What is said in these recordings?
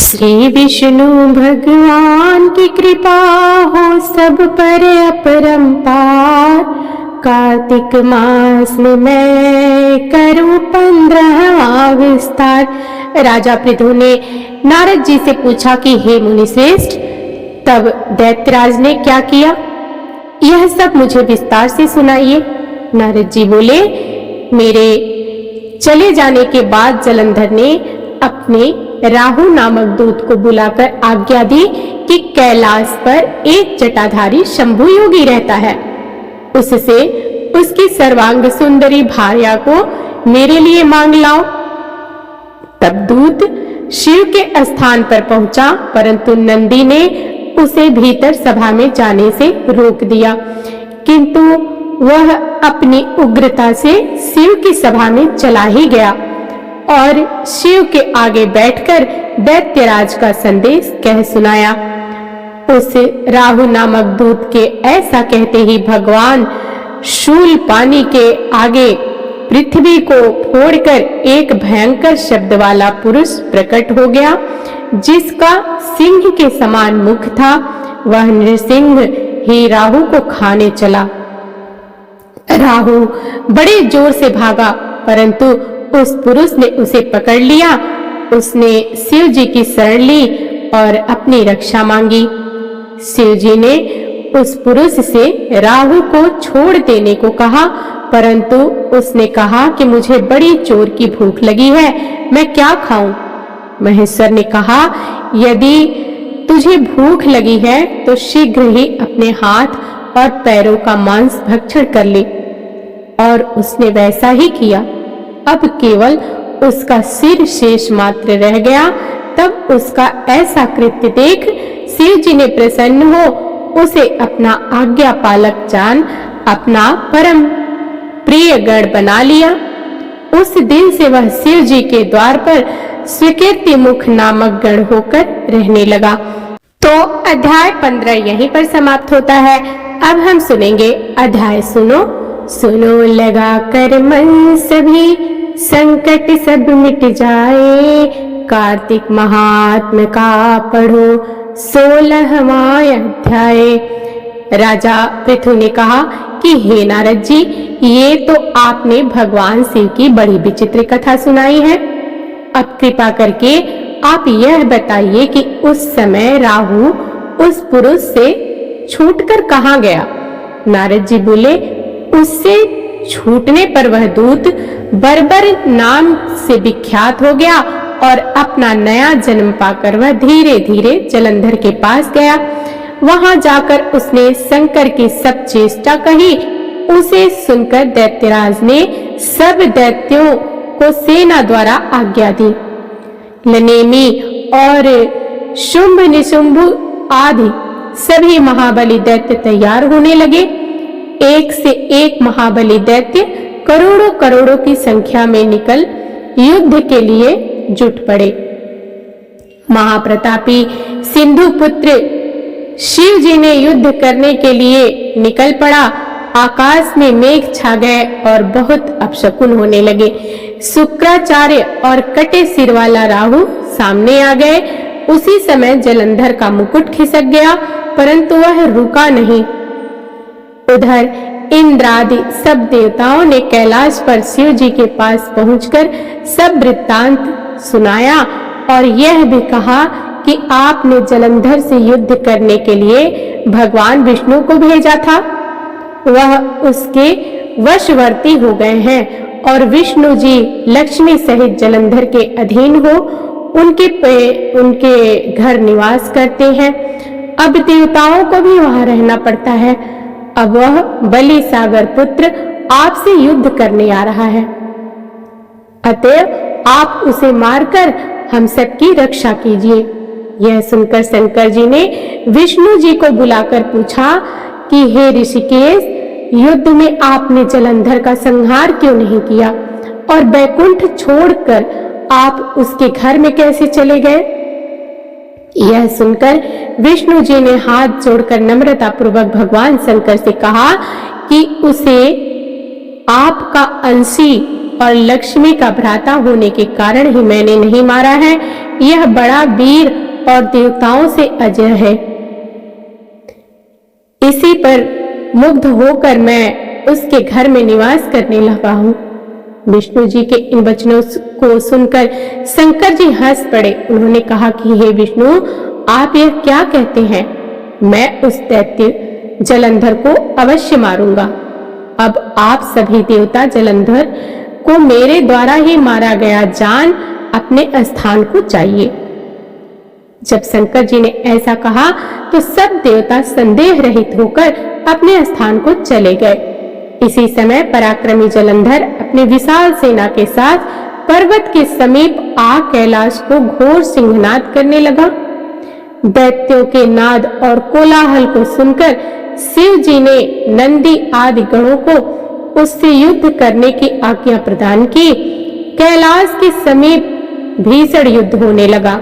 श्री विष्णु भगवान की कृपा हो सब पर अपरंपार। कार्तिक मास में मैं करूं 15वां विस्तार। राजा पृथु ने नारद जी से पूछा कि हे मुनिश्रेष्ठ, तब दैत्यराज ने क्या किया, यह सब मुझे विस्तार से सुनाइए। नारद जी बोले, मेरे चले जाने के बाद जलंधर ने अपने राहु नामक दूत को बुलाकर आज्ञा दी कि कैलाश पर एक जटाधारी शंभु योगी रहता है, उससे उसकी सर्वांग सुंदरी भार्या को मेरे लिए मांग लाओ। तब दूत शिव के स्थान पर पहुंचा, परंतु नंदी ने उसे भीतर सभा में जाने से रोक दिया, किंतु वह अपनी उग्रता से शिव की सभा में चला ही गया और शिव के आगे बैठकर दैत्यराज का संदेश कह सुनाया। उस राहु नामक दूत के ऐसा कहते ही भगवान शूल पानी के आगे पृथ्वी को फोड़कर एक भयंकर शब्द वाला पुरुष प्रकट हो गया, जिसका सिंह के समान मुख था। वह नृसिंह ही राहु को खाने चला। राहु बड़े जोर से भागा, परंतु उस पुरुष ने उसे पकड़ लिया। उसने शिव जी की शरण ली और अपनी रक्षा मांगी। शिव जी ने उस पुरुष से राहु को छोड़ देने को कहा, परंतु उसने कहा कि मुझे बड़ी जोर की भूख लगी है, मैं क्या खाऊं। महेश्वर ने कहा, यदि तुझे भूख लगी है तो शीघ्र ही अपने हाथ और पैरों का मांस भक्षण कर ले। और उसने वैसा ही किया। अब केवल उसका सिर शेष मात्र रह गया। तब उसका ऐसा कृत्य देख शिव जी ने प्रसन्न हो उसे अपना आज्ञा पालक जान अपना परम प्रिय गण बना लिया। उस दिन से वह शिव जी के द्वार पर स्वीकृति मुख नामक गण होकर रहने लगा। तो अध्याय 15 यहीं पर समाप्त होता है। अब हम सुनेंगे अध्याय सुनो सुनो लगा कर मन सभी, संकट सब मिट जाए। कार्तिक महात्म्य का पढ़ो 16वां अध्याय। राजा पृथु ने कहा कि हे नारद जी, ये तो आपने भगवान शिव की बड़ी विचित्र कथा सुनाई है। अब कृपा करके आप यह बताइए कि उस समय राहु उस पुरुष से छूटकर कहाँ गया। नारद जी बोले, उससे छूटने पर वह दूत बर्बर नाम से विख्यात हो गया और अपना नया जन्म पाकर वह धीरे धीरे जलंधर के पास गया। वहां जाकर उसने शंकर की सब चेष्टा कही। उसे सुनकर दैत्यराज ने सब दैत्यों को सेना द्वारा आज्ञा दी। लनेमी और शुंभ निशुंभ आदि सभी महाबली दैत्य तैयार होने लगे। एक से एक महाबली दैत्य करोड़ों करोड़ों की संख्या में निकल युद्ध के लिए जुट पड़े। महाप्रतापी सिंधु पुत्र शिव जी ने युद्ध करने के लिए निकल पड़ा। आकाश में मेघ छा गए और बहुत अपशकुन होने लगे। शुक्राचार्य और कटे सिर वाला राहु सामने आ गए। उसी समय जलंधर का मुकुट खिसक गया, परंतु वह रुका नहीं। उधर इंद्रादि सब देवताओं ने कैलाश पर शिव जी के पास पहुंचकर सब वृत्तांत सुनाया और यह भी कहा कि आपने जलंधर से युद्ध करने के लिए भगवान विष्णु को भेजा था। वह उसके वशवर्ती हो गए हैं और विष्णु जी लक्ष्मी सहित जलंधर के अधीन हो उनके घर निवास करते हैं। अब देवताओं को भी वहां रहना पड़ता है। अब वह बलि सागर पुत्र आपसे युद्ध करने आ रहा है, अतएव आप उसे मारकर हम सबकी रक्षा कीजिए। यह सुनकर शंकर जी ने विष्णु जी को बुलाकर पूछा कि हे ऋषिकेश, युद्ध में आपने जलंधर का संहार क्यों नहीं किया और बैकुंठ छोड़कर आप उसके घर में कैसे चले गए। यह सुनकर विष्णु जी ने हाथ जोड़कर नम्रता पूर्वक भगवान शंकर से कहा कि उसे आपका अंशी और लक्ष्मी का भ्राता होने के कारण ही मैंने नहीं मारा है। यह बड़ा वीर और देवताओं से अजय है। इसी पर मुग्ध होकर मैं उसके घर में निवास करने लगा हूँ। विष्णु जी के इन वचनों को सुनकर शंकर जी हंस पड़े। उन्होंने कहा कि हे विष्णु, आप यह क्या कहते हैं? मैं उस दैत्य जलंधर को अवश्य मारूंगा। अब आप सभी देवता जलंधर को मेरे द्वारा ही मारा गया जान अपने स्थान को चाहिए। जब शंकर जी ने ऐसा कहा तो सब देवता संदेह रहित होकर अपने स्थान को चले गए। इसी समय पराक्रमी जलंधर अपने विशाल सेना के साथ पर्वत के समीप आ कैलाश को घोर सिंहनाद करने लगा। दैत्यों के नाद और कोलाहल को सुनकर शिव जी ने नंदी आदि गणों को उससे युद्ध करने की आज्ञा प्रदान की। कैलाश के समीप भीषण युद्ध होने लगा।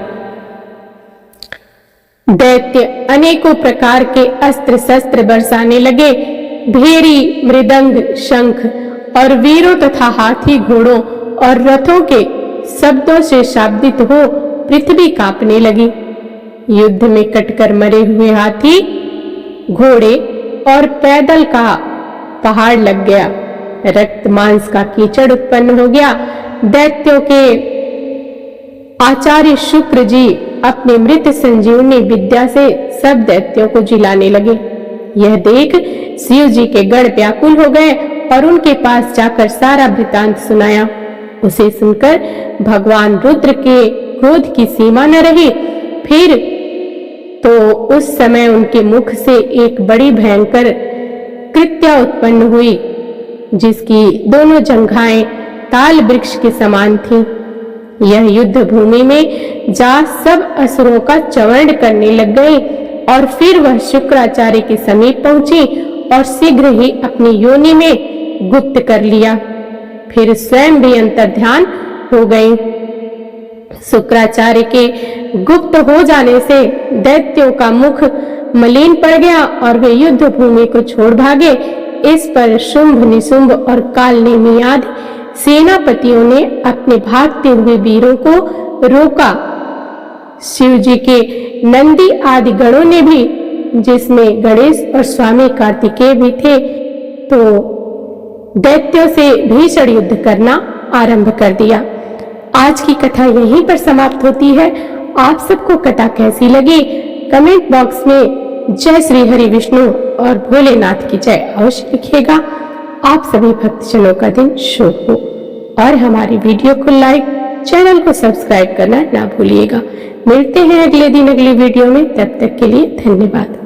दैत्य अनेकों प्रकार के अस्त्र शस्त्र बरसाने लगे। भेरी, मृदंग, शंख और वीरों तथा हाथी, घोड़ों और रथों के शब्दों से शाब्दित हो पृथ्वी कांपने लगी। युद्ध में कटकर मरे हुए हाथी, घोड़े और पैदल का पहाड़ लग गया। रक्त मांस का कीचड़ उत्पन्न हो गया। दैत्यों के आचार्य शुक्र जी अपने मृत संजीवनी विद्या से सब दैत्यों को जिलाने लगे। यह देख शिव जी के गण व्याकुल हो गए और उनके पास जाकर सारा वृतांत सुनाया। उसे सुनकर भगवान रुद्र के क्रोध की सीमा न रही। फिर तो उस समय उनके मुख से एक बड़ी भयंकर कृत्या उत्पन्न हुई, जिसकी दोनों जंघाएं ताल वृक्ष के समान थीं। यह युद्ध भूमि में जा सब असुरों का चवर्ण करने लग गई और फिर वह शुक्राचार्य के समीप पहुंची और शीघ्र ही अपनी योनि में गुप्त कर लिया। फिर स्वयं भी अंतर्ध्यान हो गई। शुक्राचार्य के गुप्त हो जाने से दैत्यों का मुख मलिन पड़ गया और वे युद्ध भूमि को छोड़ भागे। इस पर शुंभ, निशुंभ और कालनेमी आदि सेनापतियों ने अपने भागते हुए वीरों को रोका। शिव जी के नंदी आदि गणों ने भी, जिसमें गणेश और स्वामी कार्तिकेय भी थे, तो दैत्यों से भीषण युद्ध करना आरंभ कर दिया। आज की कथा यहीं पर समाप्त होती है। आप सबको कथा कैसी लगी कमेंट बॉक्स में जय श्री हरि विष्णु और भोलेनाथ की जय अवश्य लिखिएगा। आप सभी भक्तजनों का दिन शुभ हो और हमारी वीडियो को लाइक, चैनल को सब्सक्राइब करना ना भूलिएगा। मिलते हैं अगले दिन अगली वीडियो में। तब तक के लिए धन्यवाद।